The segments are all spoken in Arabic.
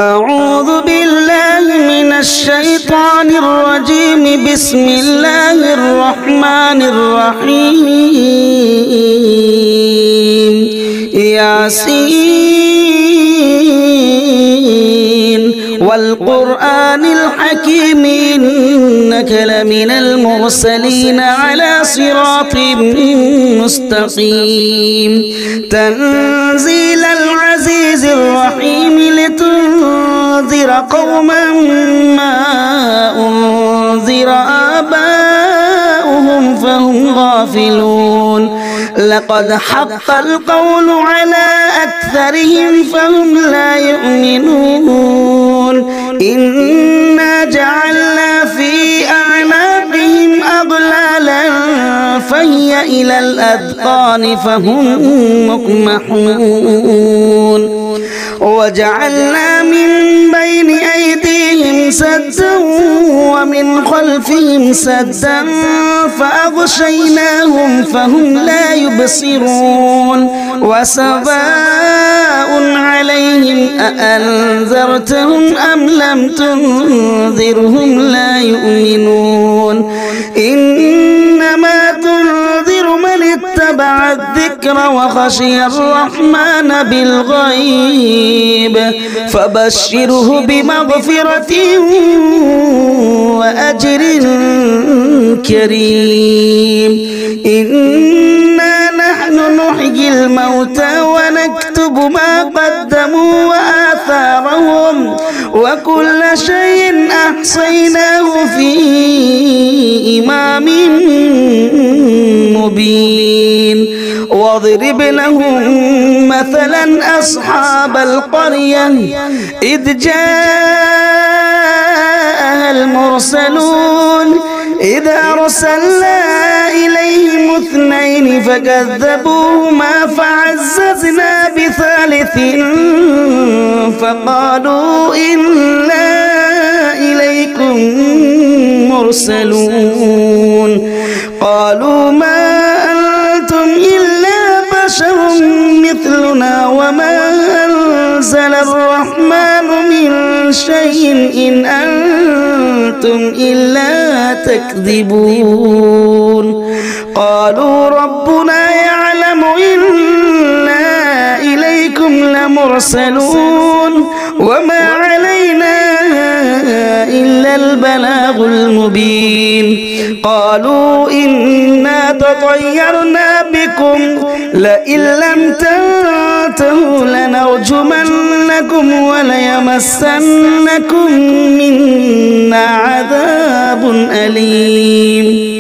أعوذ بالله من الشيطان الرجيم. بسم الله الرحمن الرحيم. ياسين والقرآن الحكيم إنك لمن المرسلين على صراط مستقيم. تنزيل العزيز الرحيم لتنذر قوما ما أنذر آباؤهم فهم غافلون. لقد حق القول على أكثرهم فهم لا يؤمنون. إنا جعلنا في أعناقهم أغلالا فهي إلى الأذقان فهم مقمحون. وجعلنا من بين أيديهم سدا ومن خلفهم سدا فأغشيناهم فهم لا يبصرون. وسواء عليهم أأنذرتهم أم لم تنذرهم لا يؤمنون. إنما تنذر من اتبع الذكر وخشي الرحمن بالغيب فبشره بمغفرة وأجر كريم. إنا نحن نحيي الموتى ونكتب ما قدموا وآثارهم وكل شيء أحصيناه في إمام مبين. واضرب لهم مثلا أصحاب القرية إذ جاءها المرسلون إذ أرسلنا إليهم اثنين فكذبوهما فعززنا بثالث فقالوا إنا إليكم مرسلون. قالوا ما أنتم إلا بشر مثلنا وما أنزل الرحمن من شيء إن أنتم إلا تكذبون. قالوا ربنا يعلم إنا إليكم لمرسلون وما علينا إلا البلاغ المبين. قالوا إنا تطيرنا بكم لئن لم تنتهوا لنرجمنكم وليمسنكم منا عذاب أليم.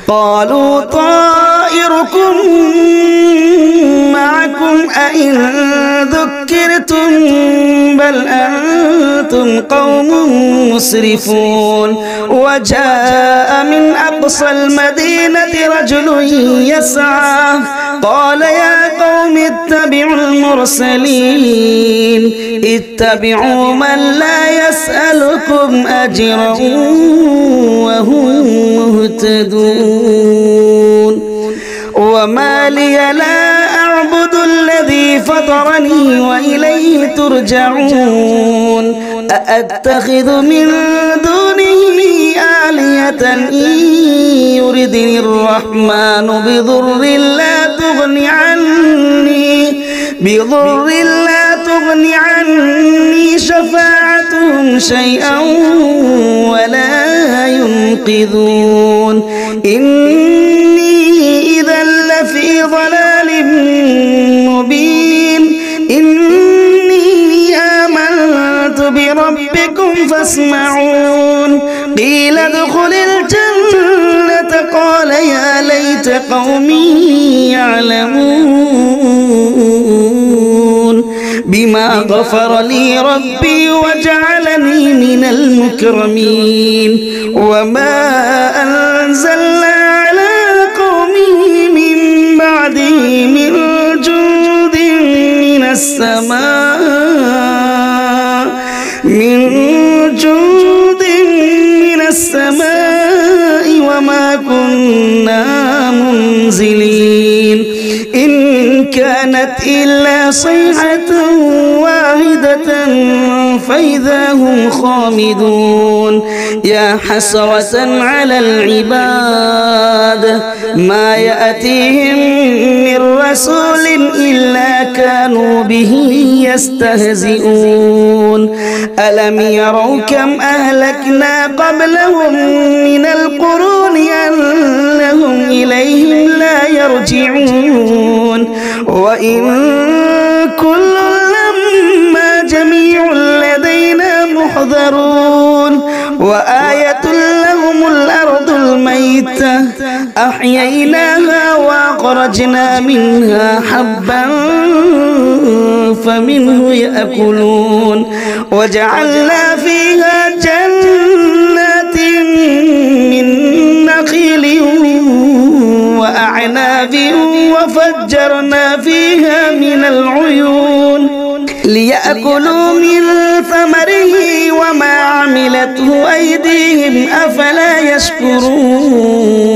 قالوا طائركم معكم أئن ذكرتم بل أنتم قوم مسرفون. وجاء من أقصى المدينة رجل يسعى قال يا قوم اتبعوا المرسلين اتبعوا من لا يسألكم أجرا وهم مهتدون. وما لي لا أعبد الذي فطرني وإليه ترجعون. أأتخذ من دونه آلهة إن يردني الرحمن بضر لا تغني عني شفاعتهم شيئا ولا ينقذون. إني إذا لفي ضلال مبين. إني آمنت بربكم فاسمعون. قيل ادخل الجنة قال يا ليت قومي يعلمون بما غفر لي ربي وجعلني من المكرمين. وما أنزلنا على قومه من بعده من جند من السماء وما كنا منزلين. إن كانت إلا صيحة واحدة فإذا هم خامدون يا حسرة على العباد ما يأتيهم من رسول إلا كانوا به يستهزئون ألم يروا كم أهلكنا قبلهم من القرون أنهم إليهم لا يرجعون وإن كل لما جميع لدينا محضرون وآية لهم الأرض الميتة أحييناها وأخرجنا منها حبا فمنه يأكلون وجعلنا فيها جنات من نخيل وأعناب وفجرنا فيها من العيون ليأكلوا من ثمره وما عملته أيديهم أفلا يشكرون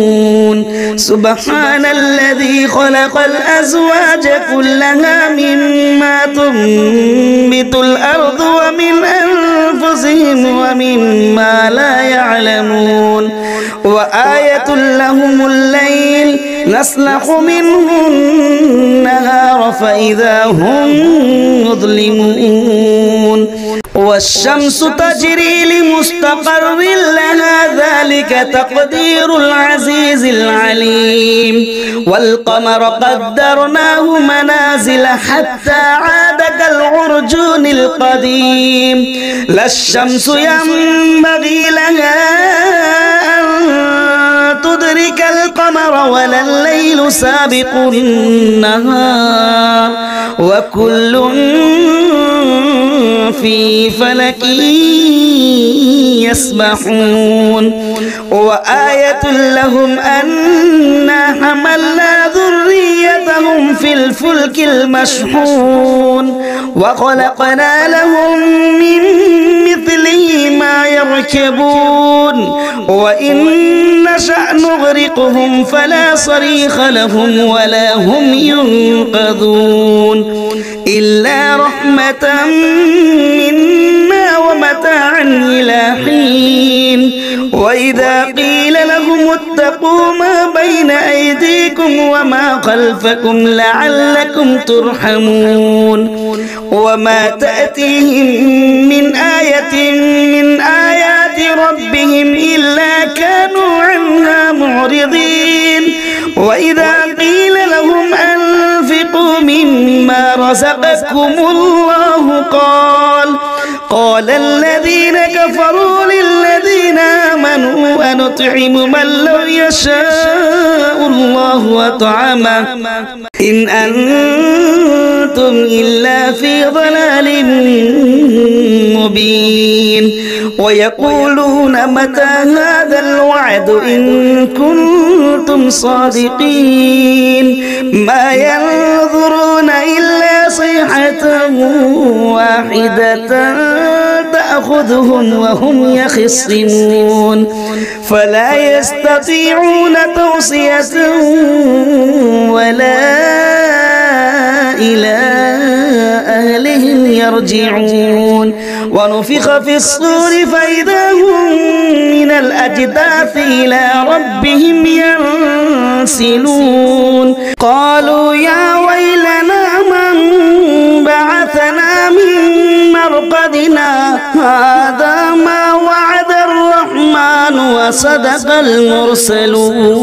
سبحان الذي خلق الأزواج كلها مما تنبت الأرض ومن أنفسهم ومما لا يعلمون وآية لهم الليل نسلخ منه النهار فإذا هم مظلمون والشمس تجري لمستقر لها ذلك تقدير العزيز العليم والقمر قدرناه منازل حتى عاد كالعرجون القديم لا الشمس ينبغي لها أن تدرك القمر ولا الليل سابق النهار وكل في فلك يسبحون وآية لهم أنا حملنا ذريتهم في الفلك المشحون وخلقنا لهم من مثله ما يركبون وإن نشأ نغرقهم فلا صريخ لهم ولا هم ينقذون إلا رحمة منا ومتاعا إلى حين وإذا قيل لهم اتقوا ما بين أيديكم وما خلفكم لعلكم ترحمون وما تأتيهم من آية من آيات ربهم إلا كانوا عنها معرضين وإذا قيل لهم أنفقوا مما رزقكم الله قال الذين كفروا للذين آمنوا أنطعم من لو يشاء الله أطعمه إن أنتم إلا في ضلال مبين ويقولون متى هذا الوعد إن كنتم صادقين ما ينظرون إلا صيحة واحدة تأخذهم وهم يخصمون فلا يستطيعون توصية ولا إلى أهلهم يرجعون ونفخ في الصور فإذا هم من الأجداث إلى ربهم ينسلون قالوا يا ويلنا من بعثنا من مرقدنا هذا ما وعد الرحمن وصدق المرسلون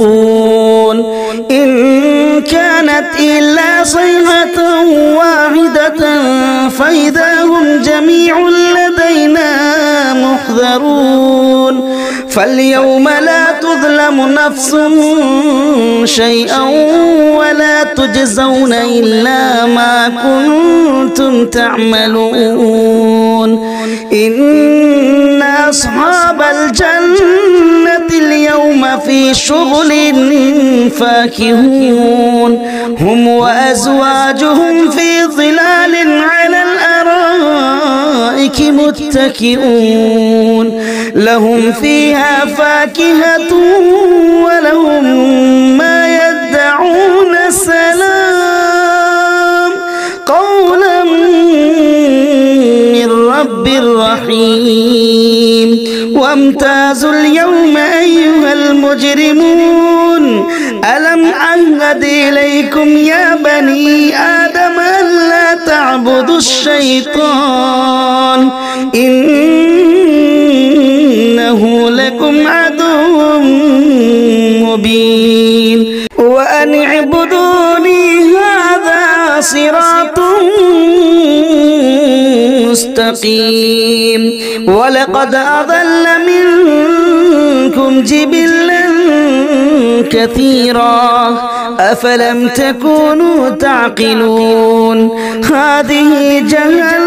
إن كانت إلا صيحة واحدة فإذا هم جميع لدينا محضرون فاليوم لا تظلم نفس شيئا ولا تجزون إلا ما كنتم تعملون إن أصحاب الجنة اليوم في شغل فاكهون هم وأزواجهم في ظلال على الأرائك متكئون لهم فيها فاكهة ولهم ما يدعون سلام الرحيم وامتازوا اليوم أيها المجرمون ألم أعهد إليكم يا بني آدم ألا تعبدوا الشيطان إنه لكم عدو مبين وأن اعبدوني هذا صراط مستقيم ولقد أضل منكم جبلا كثيرا أفلم تكونوا تعقلون هذه جهنم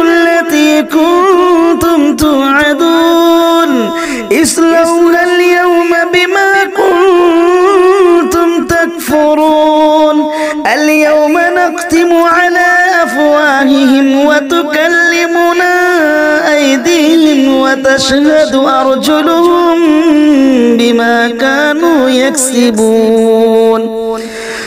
التي كنتم توعدون اصلوها اليوم بما كنتم تكفرون اليوم نختم على أفواههم وتكلمنا أيديهم وتشهد أرجلهم بما كانوا يكسبون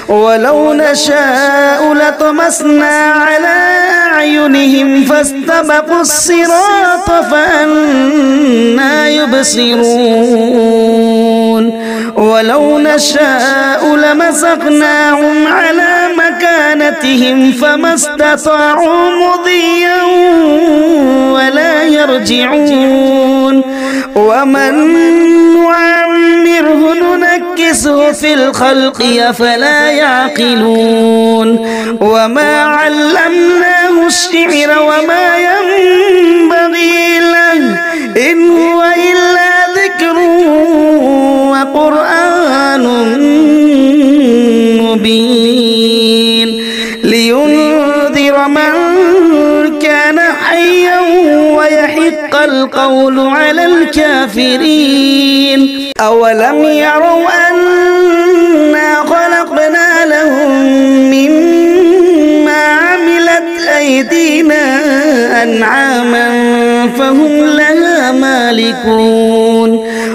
ولو نشاء لطمسنا على أعينهم فاستبقوا الصراط فأنى يبصرون ولو نشاء لمسخناهم على مكانتهم فما استطاعوا مضيا ولا يرجعون ومن نعمره ننكسه في الخلق أفلا يعقلون وما علمناه الشعر وما ينبغي له إن هو إلا ذكر وقرآن مبين لينذر من كان حيا ويحق القول على الكافرين أولم يروا أنا خلقنا لهم مما عملت أيدينا أنعاما فهم لها مالكون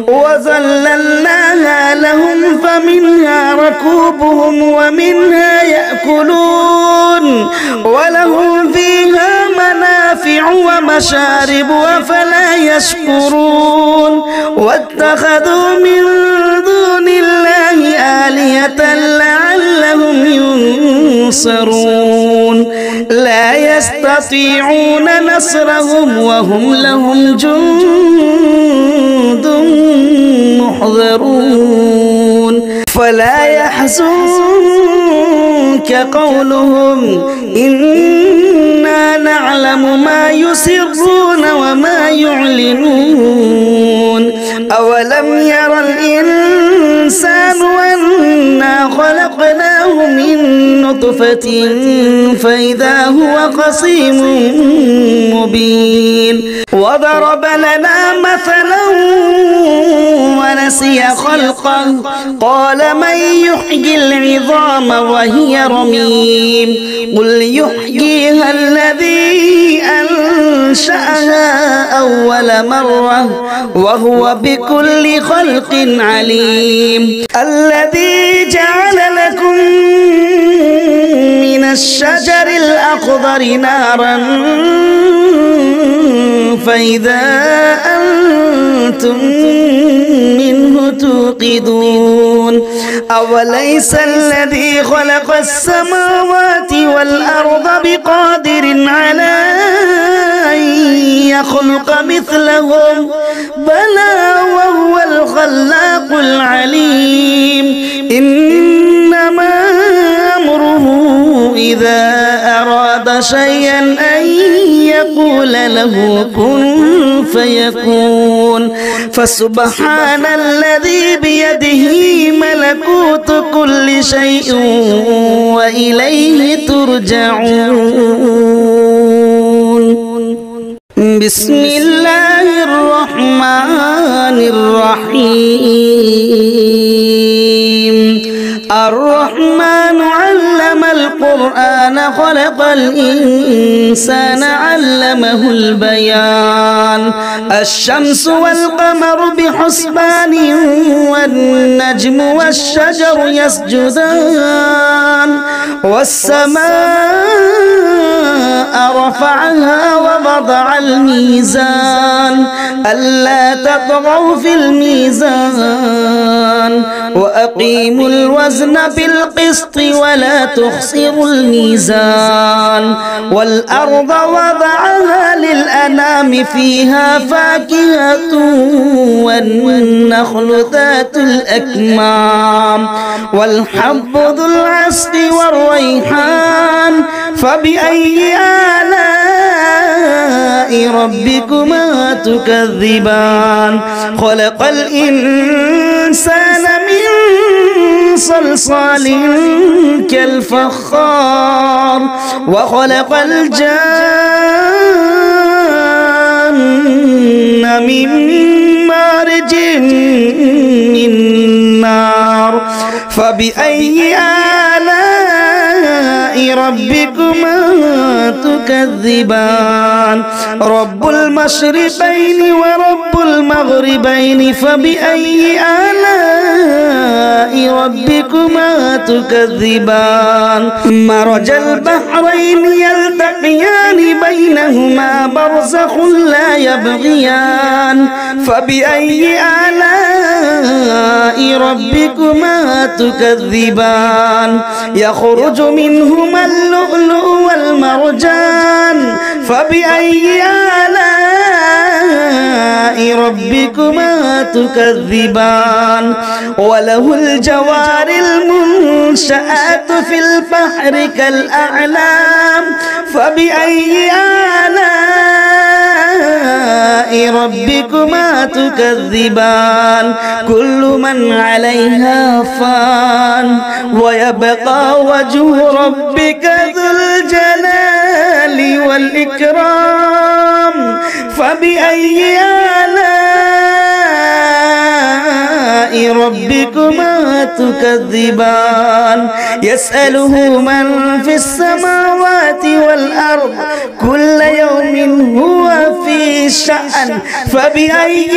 وظللناها لهم فمنها ركوبهم ومنها يأكلون ولهم فيها منافع ومشارب أفلا يشكرون واتخذوا من دون الله آلهة لعلهم ينصرون لا يستطيعون نصرهم وهم لهم جند محضرون فلا يحزنك قولهم إنا نعلم ما يسرون وما يعلنون أولم ير الإنسان أنا خلقناه من نطفة فإذا هو خصيم مبين وضرب لنا مثلا ونسي خلقه قال من يحيي العظام وهي رميم قل يحييها الذي أنشأها أول مرة وهو بكل خلق عليم الذي جعل لكم من الشجر الأخضر نارا فإذا أنتم منه توقدون أوليس الذي خلق السماوات والأرض بقادر على أن يخلق مثلهم بلى وهو الخلاق العليم إنما أمره إذا أراد شيئا أن يقول له كن فيكون فسبحان الذي بيده ملكوت كل شيء وإليه ترجعون بسم الله الرحمن الرحيم الرحمن علم القرآن خلق الإنسان علمه البيان الشمس والقمر بحسبان والنجم والشجر يسجدان والسماء رفعها ووضع الميزان ألا تطغوا في الميزان وأقيموا الوزن بالقسط ولا تخسروا الميزان والأرض وضعها للأنام فيها فاكهة والنخل ذات الأكمام والحب ذو العصف والريحان فبأي آلاء ربكما تكذبان خلق الإنسان من صلصال كالفخار وخلق الجان من مارج من نار فبأي آلاء ربكما تكذبان رب المشرقين ورب المغربين فبأي آلاء ربكما تكذبان مرج البحرين يلتقيان بينهما برزخ لا يبغيان فبأي آلاء ربكما تكذبان يخرج منهما اللؤلؤ والمرجان فبأي آلاء ربكما تكذبان وله الجوار المنشآت في البحر كالأعلام فبأي آلاء ربكما تكذبان كل من عليها فان ويبقى وجه ربك ذو الجلال والإكرام فبأي آلاء ربكما تكذبان يسأله من في السماوات والأرض كل يوم هو في شأن فبأي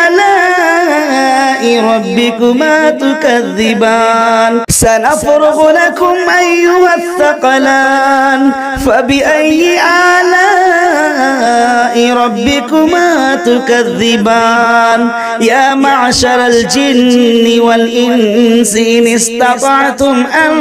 آلاء ربكما تكذبان سنفرغ لكم أيها الثقلان فبأي آلاء ربكما تكذبان يا معشر الجن والإنس إن استطعتم أن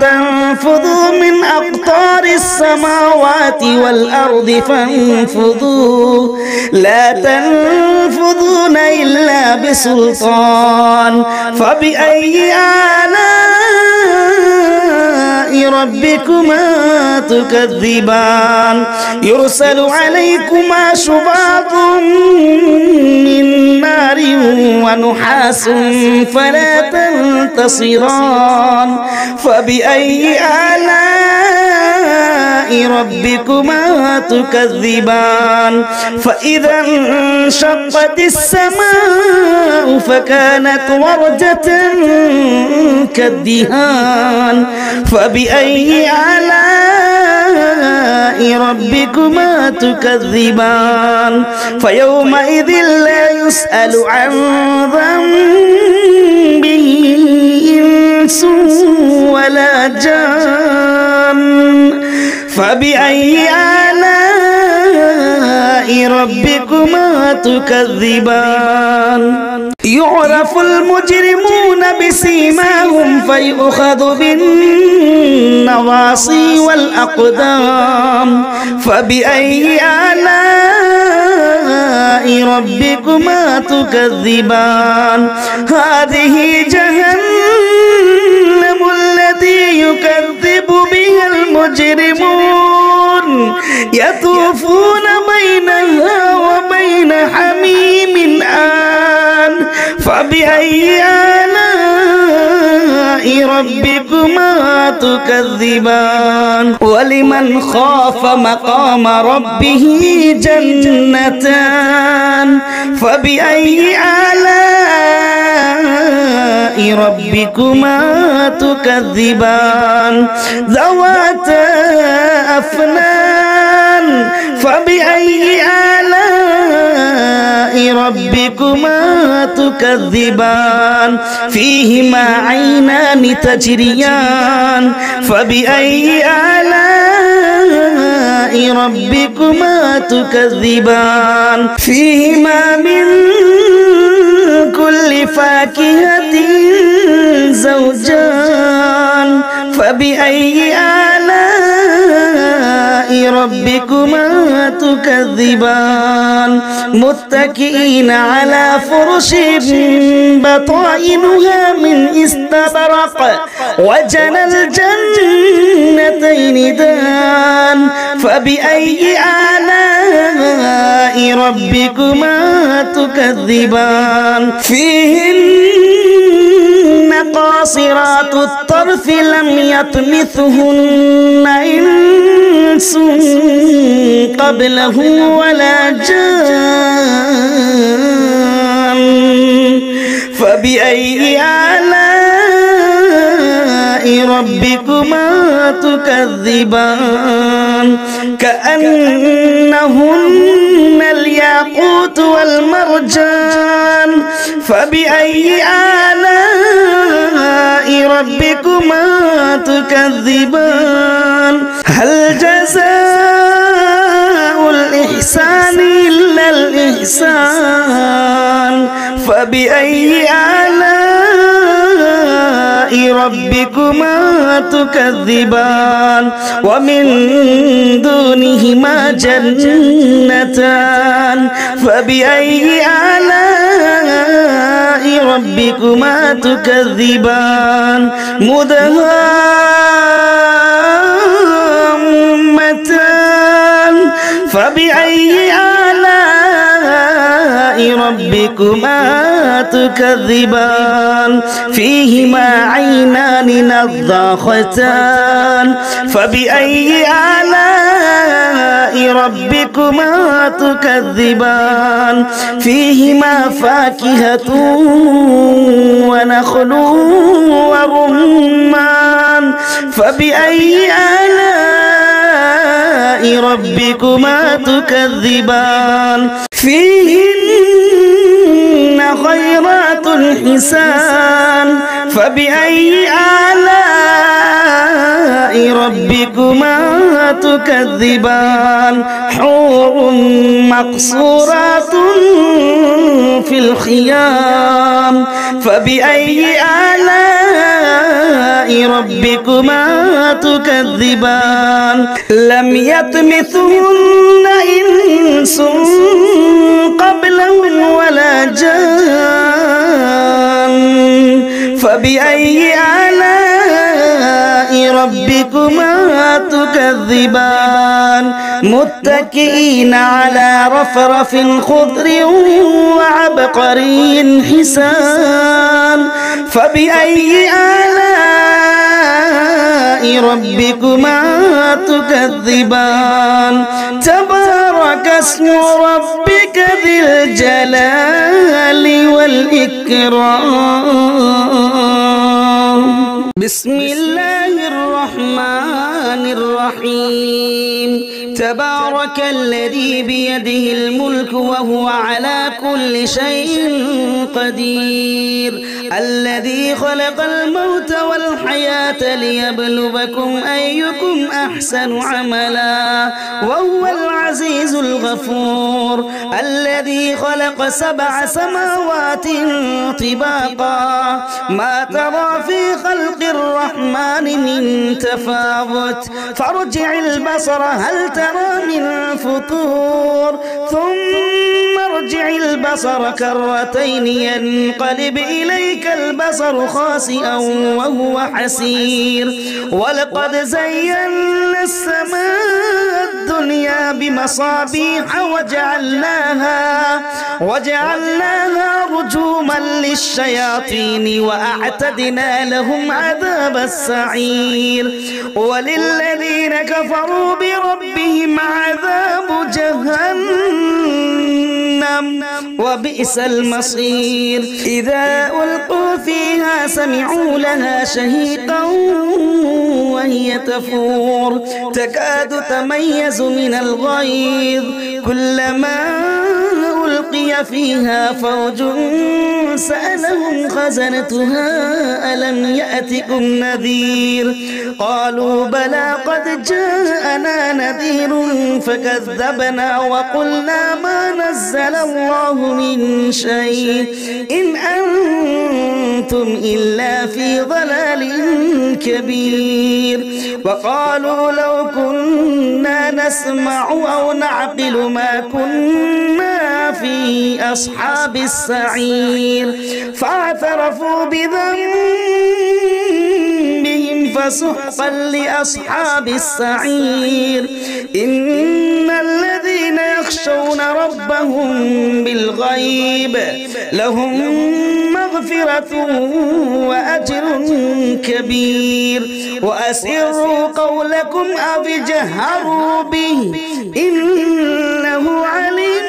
تنفذوا من أقطار السماوات والأرض فانفذوا لا تنفذون إلا بسلطان فبأي آلاء ربكما تكذبان يرسل عليكما شواظ من نار ونحاس فلا تنتصران فبأي آلاء ربكما تكذبان فإذا انشقت السماء فكانت وردة كالدهان فبأي آلاء ربكما تكذبان فيومئذ لا يسأل عن ذنبه إنس ولا جان فبأي آلاء ربكما تكذبان يعرف المجرمون بسيماهم فيؤخذ بالنواصي والأقدام فبأي آلاء ربكما تكذبان هذه جهنم التي يكذب بها المجرمون يطوفون بينها وبين حميم آن فبأي آلاء ربكما تكذبان ولمن خاف مقام ربه جنتان فبأي آلاء ربكما تكذبان ذواتا أفنان فبأي آلاء ربكما تكذبان فيهما عينان تجريان فبأي آلاء ربكما تكذبان فيهما من كل فاكهة زوجان فبأي آلاء ربكما تكذبان متكئين على فرش بطائنها من استبرق وجنى الجنتين دان فبأي آلاء ربكما تكذبان فيهن قاصرات الطرف لم يطمثهن إنس قبله ولا جان فبأي آلاء ربكما تكذبان كأنهن الياقوت والمرجان فبأي آلاء ربكما تكذبان هل جزاء الإحسان إلا الإحسان فبأي آلاء ربكما تكذبان ومن دونهما جنتان فبأي آلاء ربكما تكذبان مدهامتان فبأي آلاء ربكما تكذبان فيهما عينان نضاختان فبأي آلاء ربكما تكذبان فيهما فاكهة ونخل ورمان فبأي آلاء ربكما تكذبان فيهن خيرات حسان فبأي آلاء ربكما تكذبان حور مقصورات في الخيام فبأي آلاء ربكما تكذبان لم يطمثهن إنس قبلهم ولا جان فبأي آلاء ربكما تكذبان متكئين على رفرف خضر وعبقري حسان فبأي آلاء ربكما تكذبان تبارك اسم ربك ذي الجلال والإكرام بسم الله الرحمن الرحيم تبارك الذي بيده الملك وهو على كل شيء قدير الذي خلق الموت والحياة ليبلوكم أيكم أحسن عملا وهو العزيز الغفور الذي خلق 7 سماوات طباقا ما ترى في خلق الرحمن من تفاوت فارجع البصر هل ترى من فطور ثم ارجع البصر كرتين ينقلب إليك البصر خاسئا وهو حسير ولقد زينا السماء الدنيا بمصابيح وجعلناها رجوما للشياطين وأعتدنا لهم عذاب السعير وللذين كفروا بربهم عذاب جهنم وبئس المصير إذا ألقوا فيها سمعوا لها شهيقا وهي تفور تكاد تميز من الغيظ كلما ألقي فيها فوج سألهم خزنتها ألم يأتكم نذير قالوا بلى قد جاءنا نذير فكذبنا وقلنا ما نزل الله من شيء إن أنتم إلا في ضلال كبير وقالوا لو كنا نسمع أو نعقل ما كنا في أصحاب السعير فاعترفوا بذنبهم فسحقا لأصحاب السعير إن الذين يخشون ربهم بالغيب لهم مغفرة وأجر كبير وأسروا قولكم أو اجهروا به إنه عليم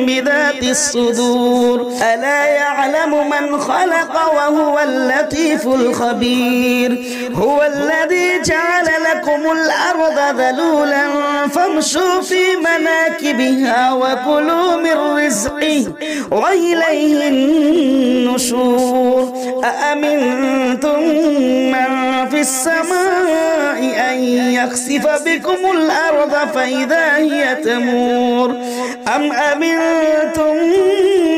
بذات الصدور ألا يعلم من خلق وهو اللطيف الخبير هو الذي جعل لكم الأرض ذلولا فامشوا في مناكبها وكلوا من رزقه وإليه النشور أأمنتم من في السماء أن يخسف بكم الأرض فإذا هي تمور أم أمنتم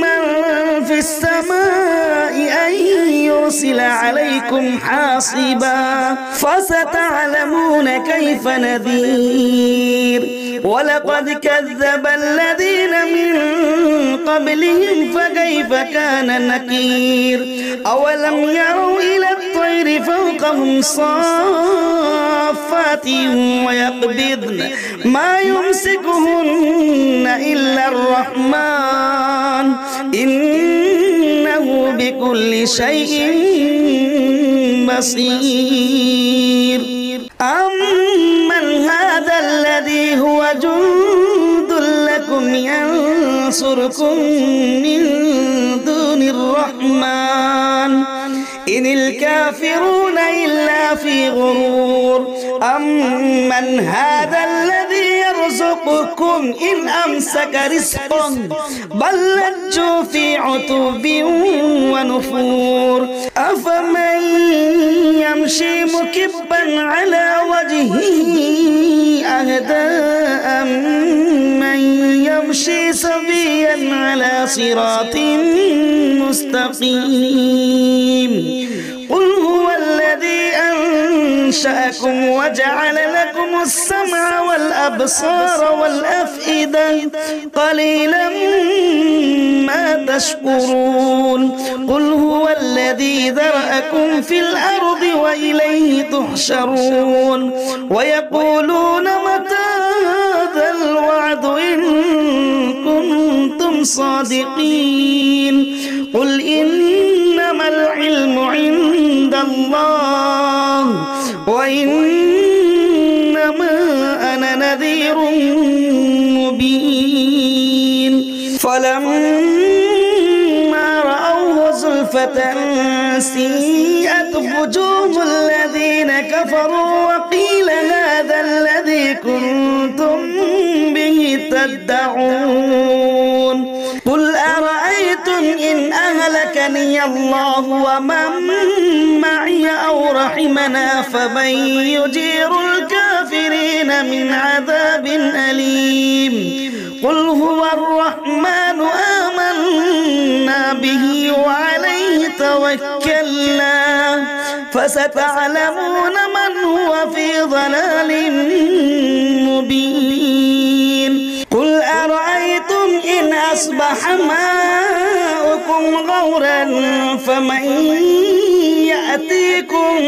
من في السماء أن يرسل عليكم حاصبا فستعلمون كيف نذير ولقد كذب الذين من قبلهم فكيف كان نكير أولم يروا إلى الطير فوقهم صافات ويقبضن ما يمسكهن إلا الرحمن إنه بكل شيء بصير أمن هذا الذي هو جند لكم ينصركم من دون الرحمن إن الكافرون إلا في غرور أمن هذا الذي يرزقكم إن أمسك رزقا بل لجوا في عتب ونفور أفمن يمشي مكبا على وجهه أهدى أمن يمشي سويا على صراط مستقيم قل هو الذي أنشأكم وجعل لكم السمع والأبصار والأفئدة قليلا ما تشكرون قل هو الذي ذرأكم في الأرض وإليه تحشرون ويقولون متى هذا الوعد إن كنتم صادقين قل إنما العلم عند الله وإنما أنا نذير مبين فلما رأوه زلفة سيئت وجوه الذين كفروا وقيل هذا الذي كنتم به تدعون قل أرأيتم إن أهلكني الله ومن معي أو رحمنا فمن يجير الكافرين من عذاب أليم قل هو الرحمن آمنا به وعليه توكلنا فستعلمون من هو في ضلال مبين قل أرأيتم إن أصبح ماؤكم غورا فمن يأتيكم